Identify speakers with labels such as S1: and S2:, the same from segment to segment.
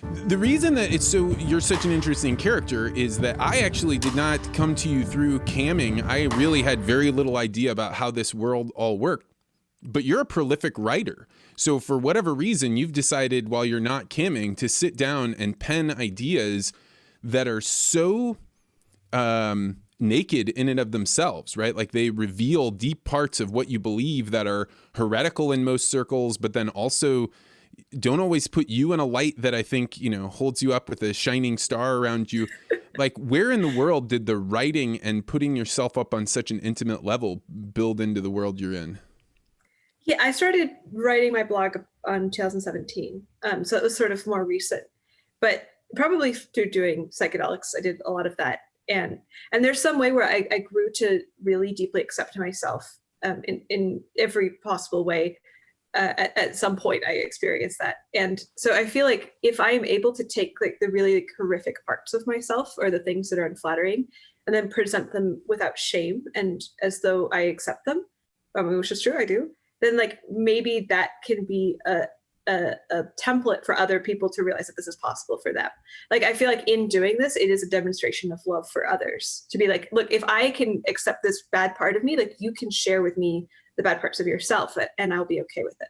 S1: The reason that you're such an interesting character is that I actually did not come to you through camming. I really had very little idea about how this world all worked. But you're a prolific writer. So for whatever reason, you've decided while you're not camming to sit down and pen ideas that are so naked in and of themselves, right? Like they reveal deep parts of what you believe that are heretical in most circles, but then also don't always put you in a light that I think, holds you up with a shining star around you. Like, where in the world did the writing and putting yourself up on such an intimate level build into the world you're in?
S2: Yeah, I started writing my blog on 2017. So it was sort of more recent, but probably through doing psychedelics, I did a lot of that. And there's some way where I grew to really deeply accept myself in every possible way. At some point I experienced that. And so I feel like if I am able to take like the really horrific parts of myself or the things that are unflattering and then present them without shame and as though I accept them, which is true, I do, then like maybe that can be a template for other people to realize that this is possible for them. Like, I feel like in doing this, it is a demonstration of love for others to be like, look, if I can accept this bad part of me, like you can share with me the bad parts of yourself and I'll be okay with it.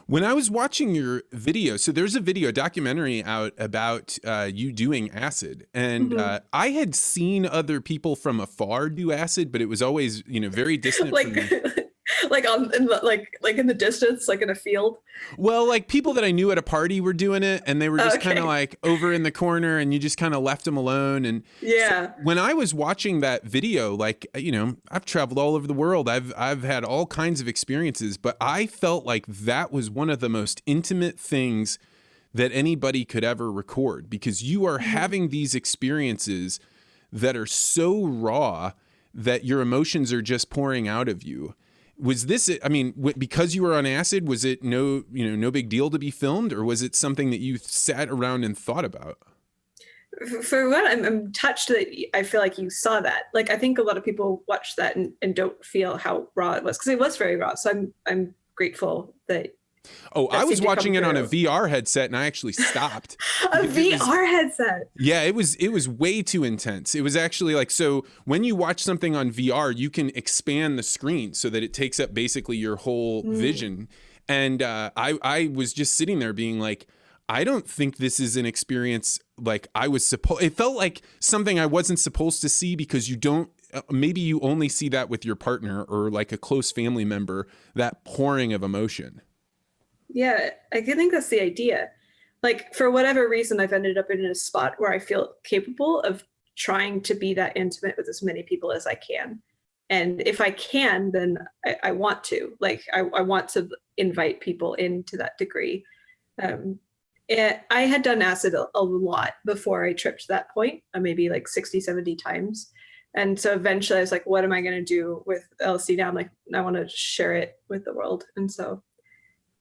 S1: When I was watching your video, so there's a documentary out about you doing acid, and I had seen other people from afar do acid, but it was always, very distant from me.
S2: Like in the distance, like in a field.
S1: Well, like people that I knew at a party were doing it, and they were just kind of like over in the corner, and you just kind of left them alone. And
S2: yeah,
S1: so when I was watching that video, like I've traveled all over the world. I've had all kinds of experiences, but I felt like that was one of the most intimate things that anybody could ever record, because you are having these experiences that are so raw that your emotions are just pouring out of you. Was this, because you were on acid, was it no big deal to be filmed, or was it something that you sat around and thought about?
S2: For one, I'm touched that I feel like you saw that. Like, I think a lot of people watch that and don't feel how raw it was, because it was very raw. So I'm grateful that.
S1: Oh, I was watching it on a VR headset, and I actually stopped.
S2: A VR headset.
S1: Yeah, it was way too intense. It was actually like, so when you watch something on VR, you can expand the screen so that it takes up basically your whole vision. And I was just sitting there being like, I don't think this is an experience like I was supposed. It felt like something I wasn't supposed to see, because you don't. Maybe you only see that with your partner or like a close family member, that pouring of emotion.
S2: Yeah, I think that's the idea. Like, for whatever reason, I've ended up in a spot where I feel capable of trying to be that intimate with as many people as I can. And if I can, then I want to. Like, I want to invite people into that degree. And I had done acid a lot before I tripped to that point, maybe like 60, 70 times. And so eventually I was like, what am I going to do with LSD now? I'm like, I want to share it with the world. And so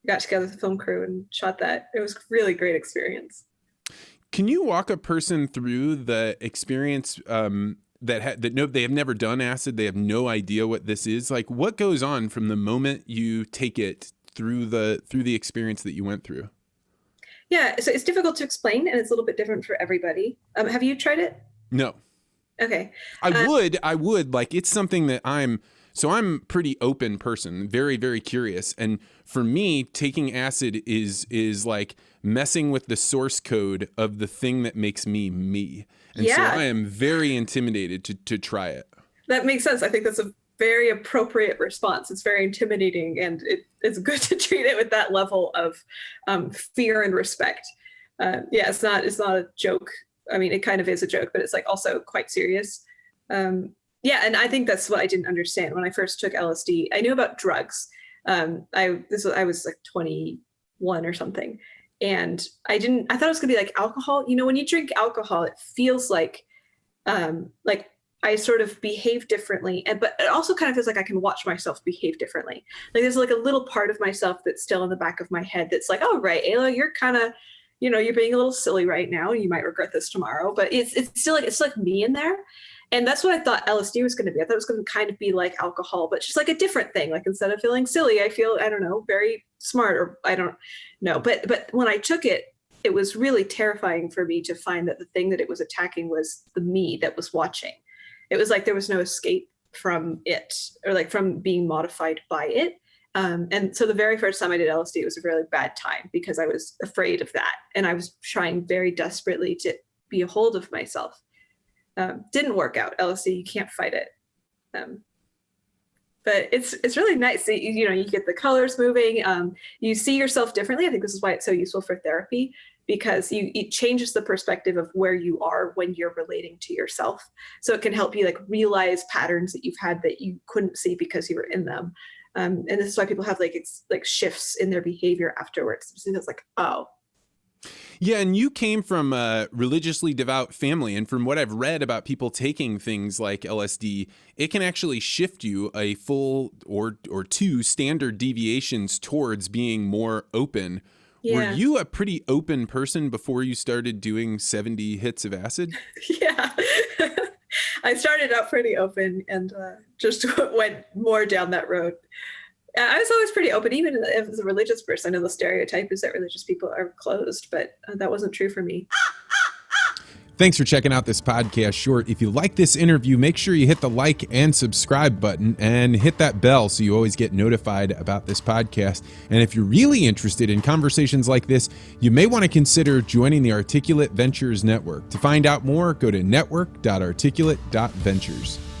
S2: got together with the film crew and shot that. It was a really great experience.
S1: Can you walk a person through the experience they have never done acid, they have no idea what this is? Like, what goes on from the moment you take it through the experience that you went through?
S2: Yeah, so it's difficult to explain, and it's a little bit different for everybody. Have you tried it?
S1: No.
S2: Okay.
S1: I would like, it's something that I'm a pretty open person, very, very curious. And for me, taking acid is like messing with the source code of the thing that makes me me. And so I am very intimidated to try it.
S2: That makes sense. I think that's a very appropriate response. It's very intimidating, and it's good to treat it with that level of fear and respect. It's not a joke. I mean, it kind of is a joke, but it's like also quite serious. And I think that's what I didn't understand when I first took LSD. I knew about drugs. I was like 21 or something, and I thought it was gonna be like alcohol. You know, when you drink alcohol, it feels like I sort of behave differently, but it also kind of feels like I can watch myself behave differently. Like, there's like a little part of myself that's still in the back of my head that's like, oh, right, Aella, you're kind of, you're being a little silly right now. You might regret this tomorrow, but it's still like, it's like me in there. And that's what I thought LSD was going to be. I thought it was going to kind of be like alcohol, but just like a different thing. Like, instead of feeling silly, I feel, I don't know, very smart, or I don't know. But when I took it, it was really terrifying for me to find that the thing that it was attacking was the me that was watching. It was like there was no escape from it, or like from being modified by it. And so the very first time I did LSD, it was a really bad time because I was afraid of that. And I was trying very desperately to be a hold of myself. Didn't work out. LSD, you can't fight it. But it's really nice. You get the colors moving. You see yourself differently. I think this is why it's so useful for therapy, because it changes the perspective of where you are when you're relating to yourself. So it can help you like realize patterns that you've had that you couldn't see because you were in them. And this is why people have it's like shifts in their behavior afterwards. It's like, oh.
S1: Yeah, and you came from a religiously devout family, and from what I've read about people taking things like LSD, it can actually shift you a full or two standard deviations towards being more open. Yeah. Were you a pretty open person before you started doing 70 hits of acid?
S2: Yeah. I started out pretty open and just went more down that road. I was always pretty open, even as a religious person. I know the stereotype is that religious people are closed, but that wasn't true for me.
S1: Thanks for checking out this podcast short. If you like this interview, make sure you hit the like and subscribe button and hit that bell so you always get notified about this podcast. And if you're really interested in conversations like this, you may want to consider joining the Articulate Ventures Network. To find out more, go to network.articulate.ventures.